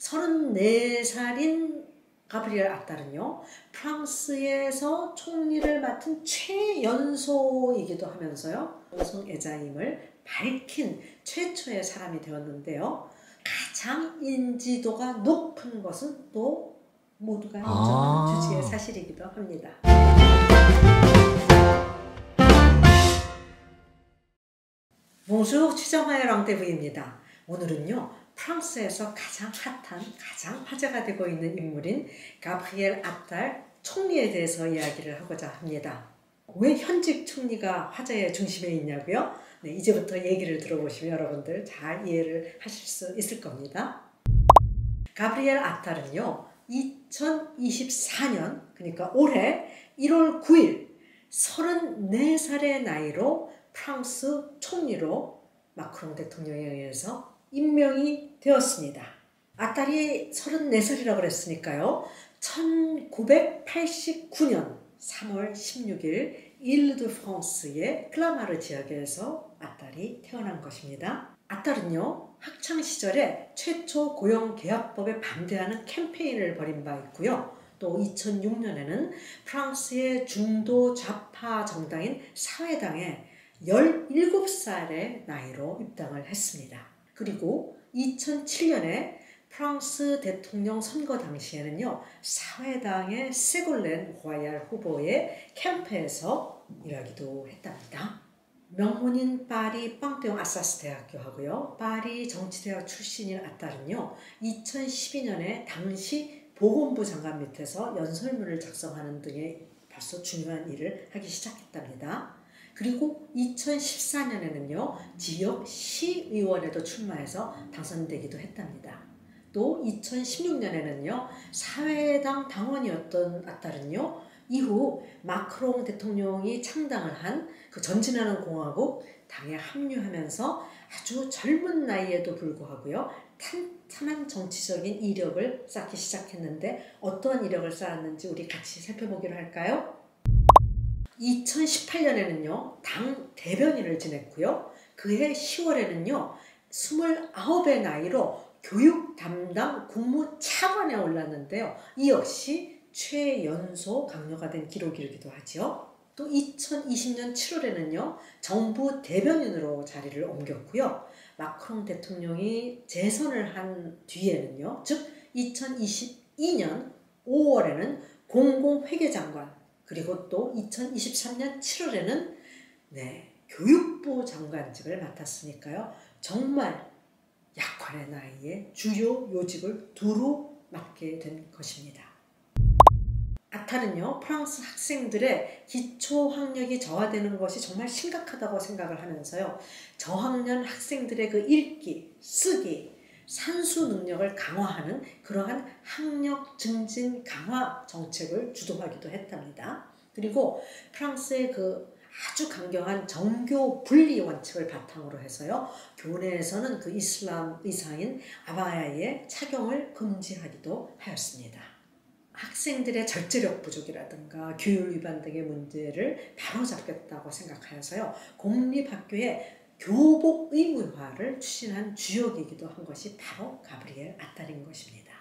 34살인 가브리엘 아탈은요, 프랑스에서 총리를 맡은 최연소이기도 하면서요, 동성애자임을 밝힌 최초의 사람이 되었는데요. 가장 인지도가 높은 것은 또 모두가 인정하는 주지의 사실이기도 합니다. Bonjour, 최정화의 랑데부입니다. 오늘은요, 프랑스에서 가장 핫한, 가장 화제가 되고 있는 인물인 가브리엘 아탈 총리에 대해서 이야기를 하고자 합니다. 왜 현직 총리가 화제의 중심에 있냐고요? 네, 이제부터 얘기를 들어보시면 여러분들 잘 이해를 하실 수 있을 겁니다. 가브리엘 아탈은요, 2024년, 그러니까 올해 1월 9일 34살의 나이로 프랑스 총리로 마크롱 대통령에 의해서 임명이 되었습니다. 아탈이 34살이라고 그랬으니까요. 1989년 3월 16일 일르드프랑스의 클라마르 지역에서 아탈이 태어난 것입니다. 아탈은요, 학창시절에 최초 고용계약법에 반대하는 캠페인을 벌인 바 있고요. 또 2006년에는 프랑스의 중도 좌파 정당인 사회당에 17살의 나이로 입당을 했습니다. 그리고 2007년에 프랑스 대통령 선거 당시에는요, 사회당의 세골렌 로얄 후보의 캠프에서 일하기도 했답니다. 명문인 파리 팡테옹 아사스 대학교하고요, 파리 정치대학 출신인 아탈은요, 2012년에 당시 보건부 장관 밑에서 연설문을 작성하는 등의 벌써 중요한 일을 하기 시작했답니다. 그리고 2014년에는요, 지역 시의원에도 출마해서 당선되기도 했답니다. 또 2016년에는요, 사회당 당원이었던 아탈은요, 이후 마크롱 대통령이 창당을 한 그 전진하는 공화국 당에 합류하면서 아주 젊은 나이에도 불구하고요, 탄탄한 정치적인 이력을 쌓기 시작했는데 어떠한 이력을 쌓았는지 우리 같이 살펴보기로 할까요? 2018년에는요, 당 대변인을 지냈고요. 그해 10월에는요, 29의 나이로 교육 담당 국무차관에 올랐는데요. 이 역시 최연소 강요가 된 기록이기도 하죠. 또 2020년 7월에는요, 정부 대변인으로 자리를 옮겼고요. 마크롱 대통령이 재선을 한 뒤에는요, 즉 2022년 5월에는 공공회계장관, 그리고 또 2023년 7월에는 교육부 장관직을 맡았으니까요. 정말 약혼의 나이에 주요 요직을 두루 맡게 된 것입니다. 아탈은요, 프랑스 학생들의 기초학력이 저하되는 것이 정말 심각하다고 생각을 하면서요, 저학년 학생들의 그 읽기, 쓰기, 산수 능력을 강화하는 그러한 학력 증진 강화 정책을 주도하기도 했답니다. 그리고 프랑스의 그 아주 강경한 정교 분리 원칙을 바탕으로 해서요, 교내에서는 그 이슬람 의상인 아바야의 착용을 금지하기도 하였습니다. 학생들의 절제력 부족이라든가 규율 위반 등의 문제를 바로잡겠다고 생각하여서요, 공립학교의 교복 의무화를 추진한 주역이기도 한 것이 바로 가브리엘 아탈인 것입니다.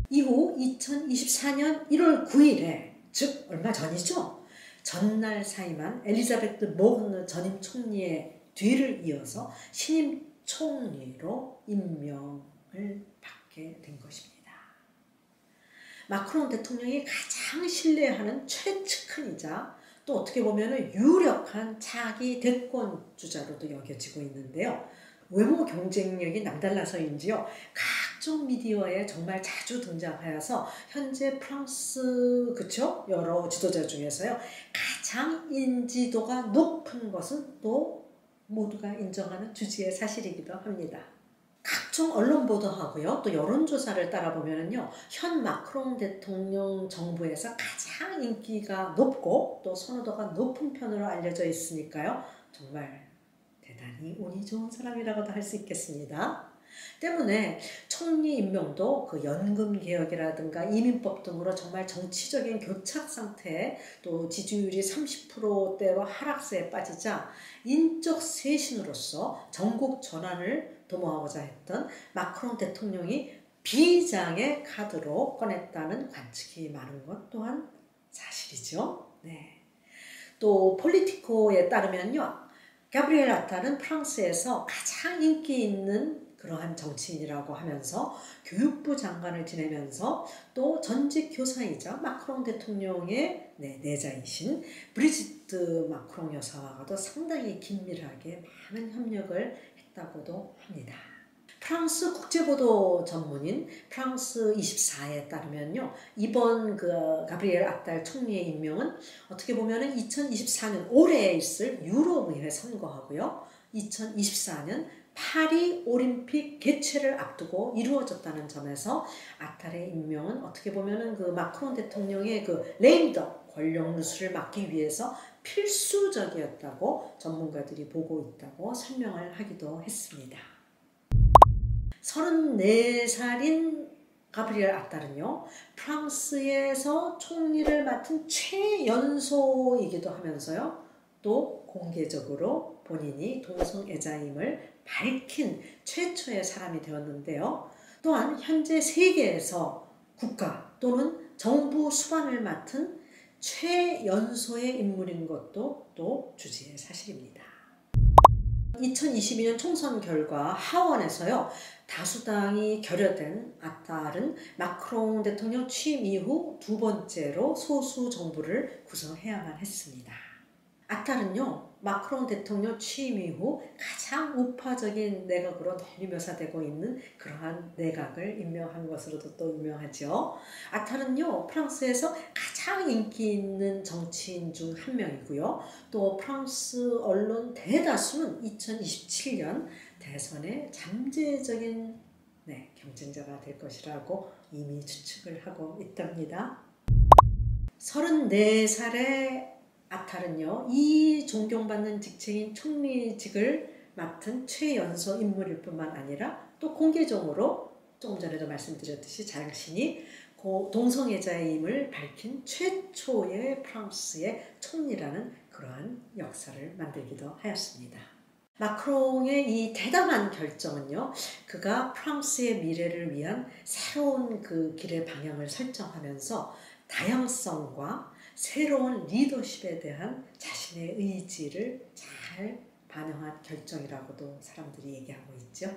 이후 2024년 1월 9일에, 즉 얼마 전이죠, 전날 사임한 엘리자베트 보르느 전임 총리의 뒤를 이어서 신임 총리로 임명을 받게 된 것입니다. 마크롱 대통령이 가장 신뢰하는 최측근이자 또 어떻게 보면 유력한 차기 대권주자로도 여겨지고 있는데요. 외모 경쟁력이 남달라서인지요, 각종 미디어에 정말 자주 등장하여서 현재 프랑스 여러 지도자 중에서요, 가장 인지도가 높은 것은 또 모두가 인정하는 주지의 사실이기도 합니다. 각종 언론 보도하고요, 또 여론조사를 따라보면요, 현 마크롱 대통령 정부에서 가장 인기가 높고 또 선호도가 높은 편으로 알려져 있으니까요, 정말 대단히 운이 좋은 사람이라고도 할 수 있겠습니다. 때문에 총리 임명도 그 연금 개혁이라든가 이민법 등으로 정말 정치적인 교착 상태에, 또 지지율이 30%대로 하락세에 빠지자 인적 쇄신으로서 전국 전환을 도모하고자 했던 마크롱 대통령이 비장의 카드로 꺼냈다는 관측이 많은 것 또한 사실이죠. 네. 또 폴리티코에 따르면요, 가브리엘 아탈은 프랑스에서 가장 인기 있는 그러한 정치인이라고 하면서 교육부 장관을 지내면서 또 전직 교사이자 마크롱 대통령의 내자이신 브리지트 마크롱 여사와도 상당히 긴밀하게 많은 협력을 했다고도 합니다. 프랑스 국제보도 전문인 프랑스 24에 따르면요, 이번 그 가브리엘 아탈 총리의 임명은 어떻게 보면은 2024년 올해에 있을 유럽의회 선거하고요, 2024년 파리 올림픽 개최를 앞두고 이루어졌다는 점에서 아탈의 임명은 어떻게 보면은 그 마크롱 대통령의 그 레임덕 권력 누수를 막기 위해서 필수적이었다고 전문가들이 보고 있다고 설명을 하기도 했습니다. 34살인 가브리엘 아탈은요, 프랑스에서 총리를 맡은 최연소이기도 하면서요, 또 공개적으로 본인이 동성애자임을 밝힌 최초의 사람이 되었는데요. 또한 현재 세계에서 국가 또는 정부 수반을 맡은 최연소의 인물인 것도 또 주지의 사실입니다. 2022년 총선 결과 하원에서요, 다수당이 결여된 아탈은 마크롱 대통령 취임 이후 두 번째로 소수 정부를 구성해야만 했습니다. 아탈은요, 마크롱 대통령 취임 이후 가장 우파적인 내각으로 널리 묘사되고 있는 그러한 내각을 임명한 것으로도 또 유명하죠. 아탈은요, 프랑스에서 가장 인기 있는 정치인 중 한 명이고요. 또 프랑스 언론 대다수는 2027년 대선의 잠재적인 경쟁자가 될 것이라고 이미 추측을 하고 있답니다. 34살의 아탈은요, 이 존경받는 직책인 총리직을 맡은 최연소 인물일 뿐만 아니라 또 공개적으로 조금 전에도 말씀드렸듯이 자신이 동성애자임을 밝힌 최초의 프랑스의 총리라는 그러한 역사를 만들기도 하였습니다. 마크롱의 이 대담한 결정은요, 그가 프랑스의 미래를 위한 새로운 그 길의 방향을 설정하면서 다양성과 새로운 리더십에 대한 자신의 의지를 잘 반영한 결정이라고도 사람들이 얘기하고 있죠.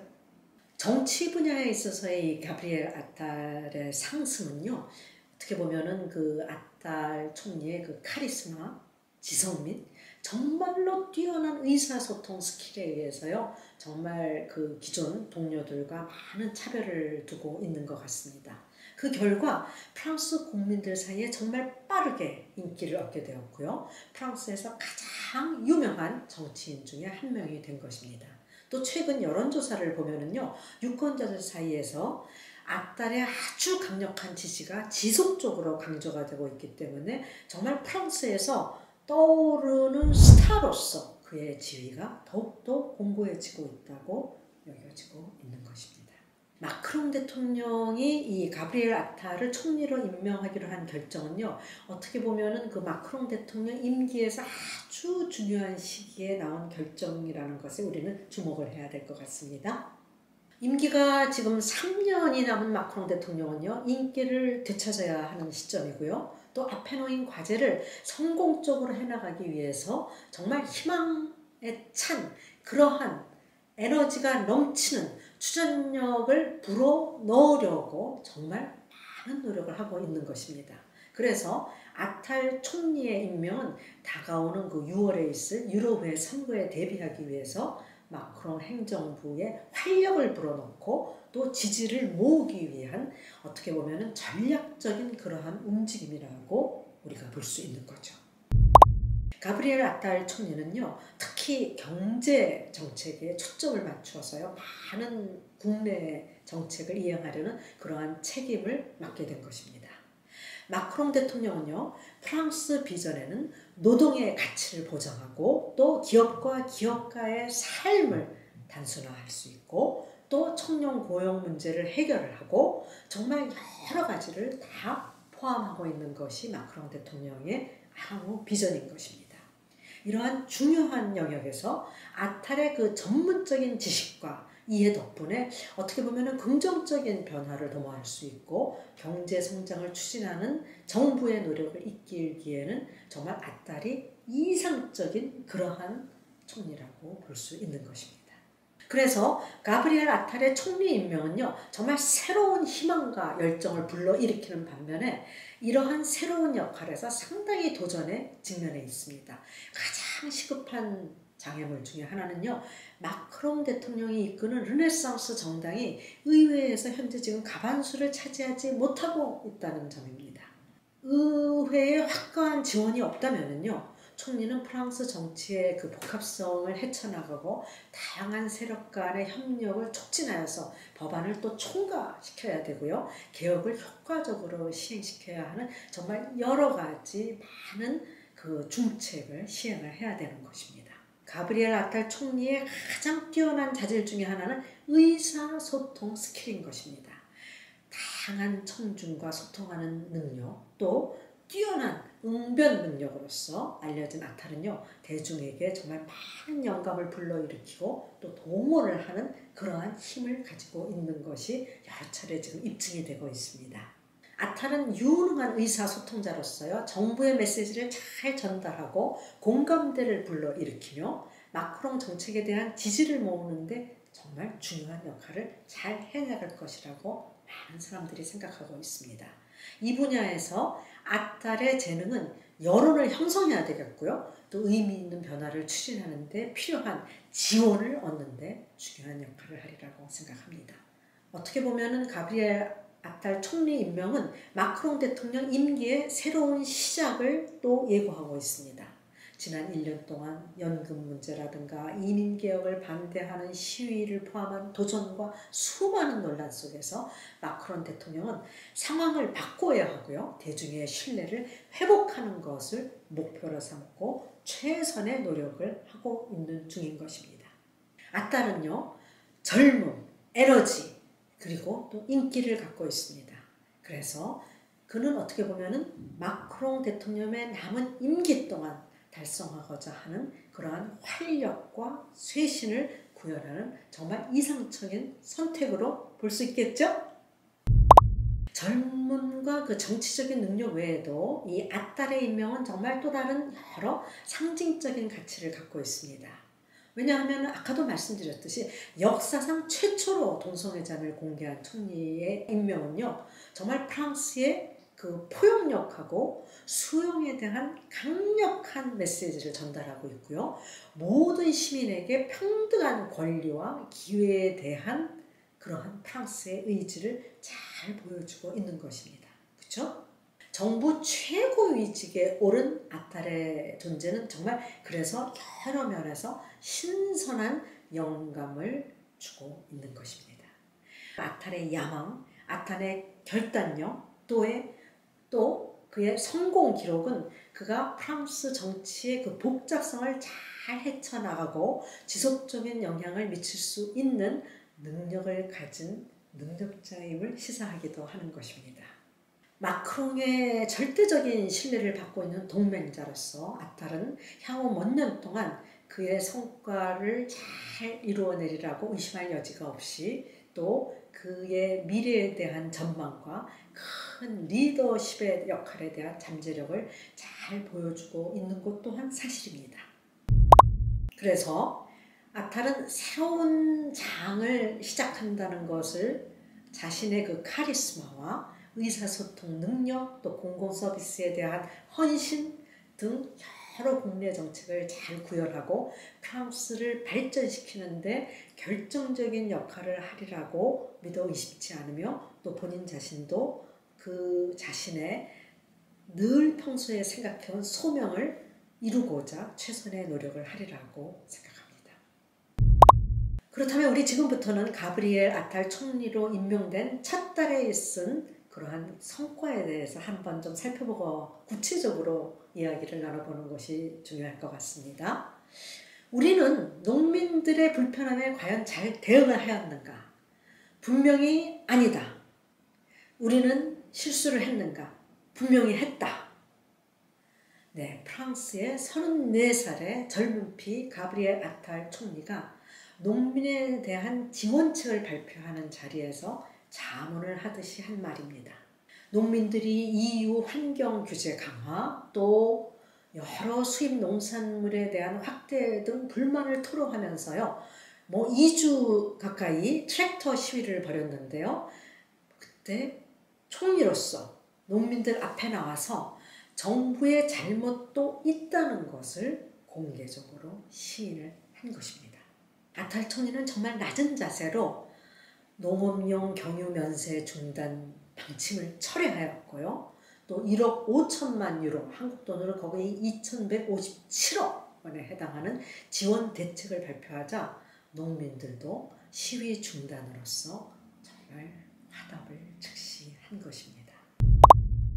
정치 분야에 있어서의 가브리엘 아탈의 상승은요, 어떻게 보면은 그 아탈 총리의 그 카리스마, 지성 및 정말로 뛰어난 의사소통 스킬에 의해서요, 정말 그 기존 동료들과 많은 차별을 두고 있는 것 같습니다. 그 결과 프랑스 국민들 사이에 정말 빠르게 인기를 얻게 되었고요. 프랑스에서 가장 유명한 정치인 중에 한 명이 된 것입니다. 또 최근 여론조사를 보면은요, 유권자들 사이에서 아탈의 아주 강력한 지지가 지속적으로 강조가 되고 있기 때문에 정말 프랑스에서 떠오르는 스타로서 그의 지위가 더욱더 공고해지고 있다고 여겨지고 있는 것입니다. 마크롱 대통령이 이 가브리엘 아탈을 총리로 임명하기로 한 결정은요, 어떻게 보면은 그 마크롱 대통령 임기에서 아주 중요한 시기에 나온 결정이라는 것에 우리는 주목을 해야 될 것 같습니다. 임기가 지금 3년이 남은 마크롱 대통령은요, 인기를 되찾아야 하는 시점이고요. 또 앞에 놓인 과제를 성공적으로 해나가기 위해서 정말 희망에 찬 그러한 에너지가 넘치는 추진력을 불어넣으려고 정말 많은 노력을 하고 있는 것입니다. 그래서 아탈 총리의 임명은 다가오는 그 6월에 있을 유럽의 선거에 대비하기 위해서 마크롱 행정부에 활력을 불어넣고 또 지지를 모으기 위한 어떻게 보면 전략적인 그러한 움직임이라고 우리가 볼 수 있는 거죠. 가브리엘 아탈 총리는요, 특히 경제 정책에 초점을 맞추어서요, 많은 국내 정책을 이행하려는 그러한 책임을 맡게 된 것입니다. 마크롱 대통령은요, 프랑스 비전에는 노동의 가치를 보장하고 또 기업과 기업가의 삶을 단순화할 수 있고 또 청년 고용 문제를 해결을 하고 정말 여러 가지를 다 포함하고 있는 것이 마크롱 대통령의 향후 비전인 것입니다. 이러한 중요한 영역에서 아탈의 그 전문적인 지식과 이해 덕분에 어떻게 보면 긍정적인 변화를 도모할 수 있고 경제 성장을 추진하는 정부의 노력을 이끌기에는 정말 아딸이 이상적인 그러한 총리라고 볼 수 있는 것입니다. 그래서 가브리엘 아탈의 총리 임명은요, 정말 새로운 희망과 열정을 불러일으키는 반면에 이러한 새로운 역할에서 상당히 도전에 직면해 있습니다. 가장 시급한 장애물 중에 하나는요, 마크롱 대통령이 이끄는 르네상스 정당이 의회에서 현재 지금 과반수를 차지하지 못하고 있다는 점입니다. 의회에 확고한 지원이 없다면요, 총리는 프랑스 정치의 그 복합성을 헤쳐나가고 다양한 세력 간의 협력을 촉진하여서 법안을 또 총괄시켜야 되고요. 개혁을 효과적으로 시행시켜야 하는 정말 여러 가지 많은 그 중책을 시행을 해야 되는 것입니다. 가브리엘 아탈 총리의 가장 뛰어난 자질 중에 하나는 의사소통 스킬인 것입니다. 다양한 청중과 소통하는 능력, 또 뛰어난 응변 능력으로서 알려진 아탈은요, 대중에게 정말 많은 영감을 불러일으키고 또 동원을 하는 그러한 힘을 가지고 있는 것이 여러 차례 지금 입증이 되고 있습니다. 아탈은 유능한 의사소통자로서요, 정부의 메시지를 잘 전달하고 공감대를 불러일으키며 마크롱 정책에 대한 지지를 모으는데 정말 중요한 역할을 잘 해나갈 것이라고 많은 사람들이 생각하고 있습니다. 이 분야에서 아탈의 재능은 여론을 형성해야 되겠고요. 또 의미 있는 변화를 추진하는 데 필요한 지원을 얻는 데 중요한 역할을 하리라고 생각합니다. 어떻게 보면은 가브리엘 아탈 총리 임명은 마크롱 대통령 임기의 새로운 시작을 또 예고하고 있습니다. 지난 1년 동안 연금 문제라든가 이민개혁을 반대하는 시위를 포함한 도전과 수많은 논란 속에서 마크롱 대통령은 상황을 바꿔야 하고요. 대중의 신뢰를 회복하는 것을 목표로 삼고 최선의 노력을 하고 있는 중인 것입니다. 아딸은요, 젊음, 에너지, 그리고 또 인기를 갖고 있습니다. 그래서 그는 어떻게 보면은 마크롱 대통령의 남은 임기 동안 달성하고자 하는 그러한 활력과 쇄신을 구현하는 정말 이상적인 선택으로 볼 수 있겠죠? 젊음과 그 정치적인 능력 외에도 이 아딸의 임명은 정말 또 다른 여러 상징적인 가치를 갖고 있습니다. 왜냐하면 아까도 말씀드렸듯이 역사상 최초로 동성애자를 공개한 총리의 임명은요, 정말 프랑스의 그 포용력하고 수용에 대한 강력한 메시지를 전달하고 있고요. 모든 시민에게 평등한 권리와 기회에 대한 그러한 프랑스의 의지를 잘 보여주고 있는 것입니다. 그렇죠? 정부 최고위직에 오른 아탈의 존재는 정말 그래서 여러 면에서 신선한 영감을 주고 있는 것입니다. 아탈의 야망, 아탈의 결단력, 또 그의 성공 기록은 그가 프랑스 정치의 그 복잡성을 잘 헤쳐나가고 지속적인 영향을 미칠 수 있는 능력을 가진 능력자임을 시사하기도 하는 것입니다. 마크롱의 절대적인 신뢰를 받고 있는 동맹자로서 아탈은 향후 몇 년 동안 그의 성과를 잘 이루어내리라고 의심할 여지가 없이 또 그의 미래에 대한 전망과 큰 리더십의 역할에 대한 잠재력을 잘 보여주고 있는 것 또한 사실입니다. 그래서 아탈은 새로운 장을 시작한다는 것을 자신의 그 카리스마와 의사소통 능력, 또 공공서비스에 대한 헌신 등 여러 국내 정책을 잘 구현하고 프랑스를 발전시키는데 결정적인 역할을 하리라고 믿어 의심치 않으며 또 본인 자신도 그 자신의 늘 평소에 생각해온 소명을 이루고자 최선의 노력을 하리라고 생각합니다. 그렇다면 우리 지금부터는 가브리엘 아탈 총리로 임명된 첫 달에 있은 그러한 성과에 대해서 한번 좀 살펴보고 구체적으로 이야기를 나눠보는 것이 중요할 것 같습니다. 우리는 농민들의 불편함에 과연 잘 대응을 하였는가? 분명히 아니다. 우리는 실수를 했는가? 분명히 했다. 네, 프랑스의 34살의 젊은 피 가브리엘 아탈 총리가 농민에 대한 지원책을 발표하는 자리에서 자문을 하듯이 한 말입니다. 농민들이 EU 환경 규제 강화, 또 여러 수입 농산물에 대한 확대 등 불만을 토로하면서요. 2주 가까이 트랙터 시위를 벌였는데요. 그때 총리로서 농민들 앞에 나와서 정부의 잘못도 있다는 것을 공개적으로 시인을 한 것입니다. 아탈 총리는 정말 낮은 자세로 농업용 경유 면세 중단 방침을 철회하였고요. 또 1억 5천만 유로, 한국 돈으로 거의 2,157억 원에 해당하는 지원 대책을 발표하자 농민들도 시위 중단으로서 정말 화답을 즉시 한 것입니다.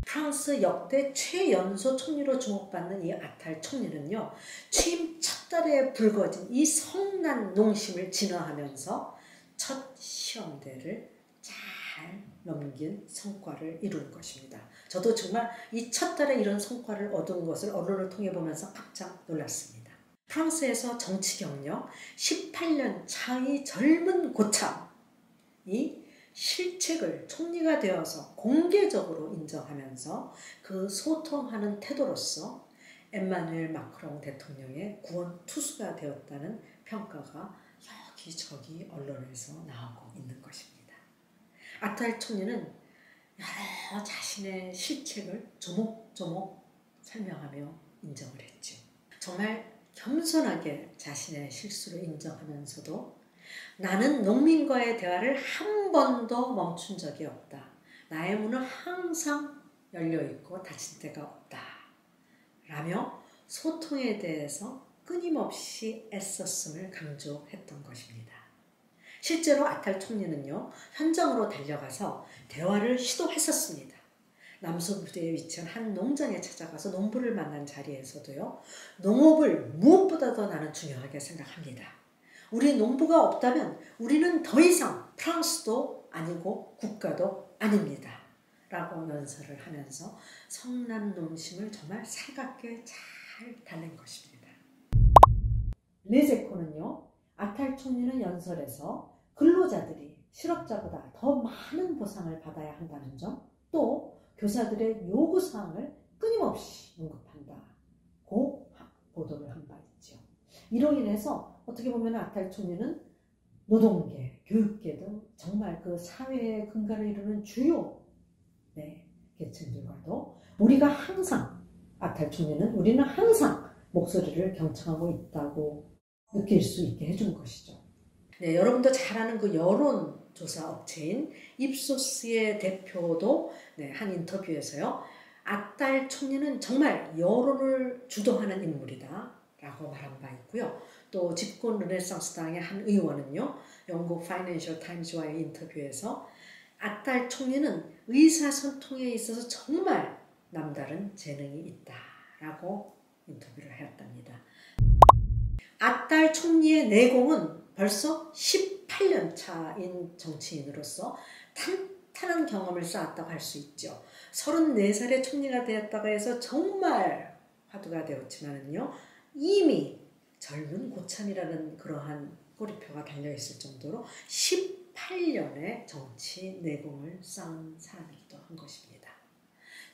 프랑스 역대 최연소 총리로 주목받는 이 아탈 총리는요, 취임 첫 달에 불거진 이 성난 농심을 진화하면서 첫 시험대를 잘 넘긴 성과를 이룬 것입니다. 저도 정말 이 첫 달에 이런 성과를 얻은 것을 언론을 통해 보면서 깜짝 놀랐습니다. 프랑스에서 정치 경력 18년 차의 젊은 고참이 실책을 총리가 되어서 공개적으로 인정하면서 그 소통하는 태도로서 엠마누엘 마크롱 대통령의 구원 투수가 되었다는 평가가 여기저기 언론에서 나오고 있는 것입니다. 아탈 총리는 여러 자신의 실책을 조목조목 설명하며 인정을 했죠. 정말 겸손하게 자신의 실수를 인정하면서도 나는 농민과의 대화를 한 번도 멈춘 적이 없다. 나의 문은 항상 열려있고 닫힌 데가 없다. 라며 소통에 대해서 끊임없이 애썼음을 강조했던 것입니다. 실제로 아탈 총리는요, 현장으로 달려가서 대화를 시도했었습니다. 남서부에 위치한 한 농장에 찾아가서 농부를 만난 자리에서도요, 농업을 무엇보다도 나는 중요하게 생각합니다. 우리 농부가 없다면 우리는 더 이상 프랑스도 아니고 국가도 아닙니다. 라고 연설을 하면서 성난 농심을 정말 살갑게 잘 달랜 것입니다. 레제코는요, 아탈 총리는 연설에서 근로자들이 실업자보다 더 많은 보상을 받아야 한다는 점, 또 교사들의 요구사항을 끊임없이 언급한다고 보도를 한 바 있죠. 이로 인해서 어떻게 보면 아탈 총리는 노동계, 교육계 등 정말 그 사회의 근간을 이루는 주요 계층들과도 아탈 총리는 우리는 항상 목소리를 경청하고 있다고 느낄 수 있게 해준 것이죠. 네, 여러분도 잘 아는 그 여론조사 업체인 입소스의 대표도 한 인터뷰에서요, 아탈 총리는 정말 여론을 주도하는 인물이다 라고 말한 바 있고요. 또 집권 르네상스당의 한 의원은요, 영국 파이낸셜 타임즈와의 인터뷰에서 아탈 총리는 의사소통에 있어서 정말 남다른 재능이 있다라고 인터뷰를 하였답니다. 아탈 총리의 내공은 벌써 18년 차인 정치인으로서 탄탄한 경험을 쌓았다고 할 수 있죠. 34살에 총리가 되었다고 해서 정말 화두가 되었지만은요, 이미 젊은 고참이라는 그러한 꼬리표가 달려있을 정도로 18년의 정치 내공을 쌓은 사람이기도 한 것입니다.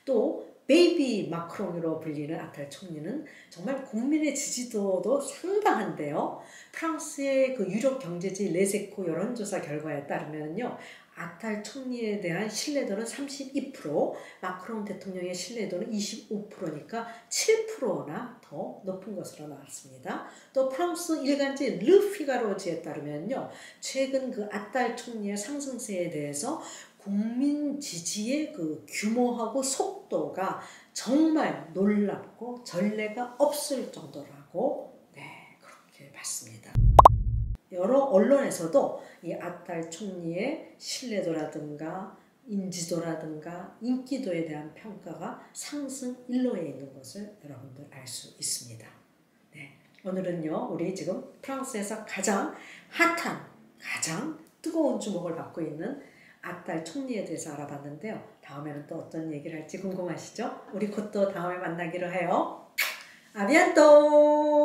또 베이비 마크롱으로 불리는 아탈 총리는 정말 국민의 지지도도 상당한데요. 프랑스의 그 유력 경제지 레제코 여론조사 결과에 따르면요, 아탈 총리에 대한 신뢰도는 32%, 마크롱 대통령의 신뢰도는 25%니까 7%나 더 높은 것으로 나왔습니다. 또 프랑스 일간지 르피가로지에 따르면요, 최근 그 아탈 총리의 상승세에 대해서 국민 지지의 그 규모하고 속도가 정말 놀랍고 전례가 없을 정도라고 그렇게 봤습니다. 여러 언론에서도 이 아탈 총리의 신뢰도라든가 인지도라든가 인기도에 대한 평가가 상승 일로에 있는 것을 여러분들 알 수 있습니다. 오늘은요, 우리 지금 프랑스에서 가장 핫한, 가장 뜨거운 주목을 받고 있는 아탈 총리에 대해서 알아봤는데요. 다음에는 또 어떤 얘기를 할지 궁금하시죠? 우리 곧 또 다음에 만나기로 해요. 아비안토!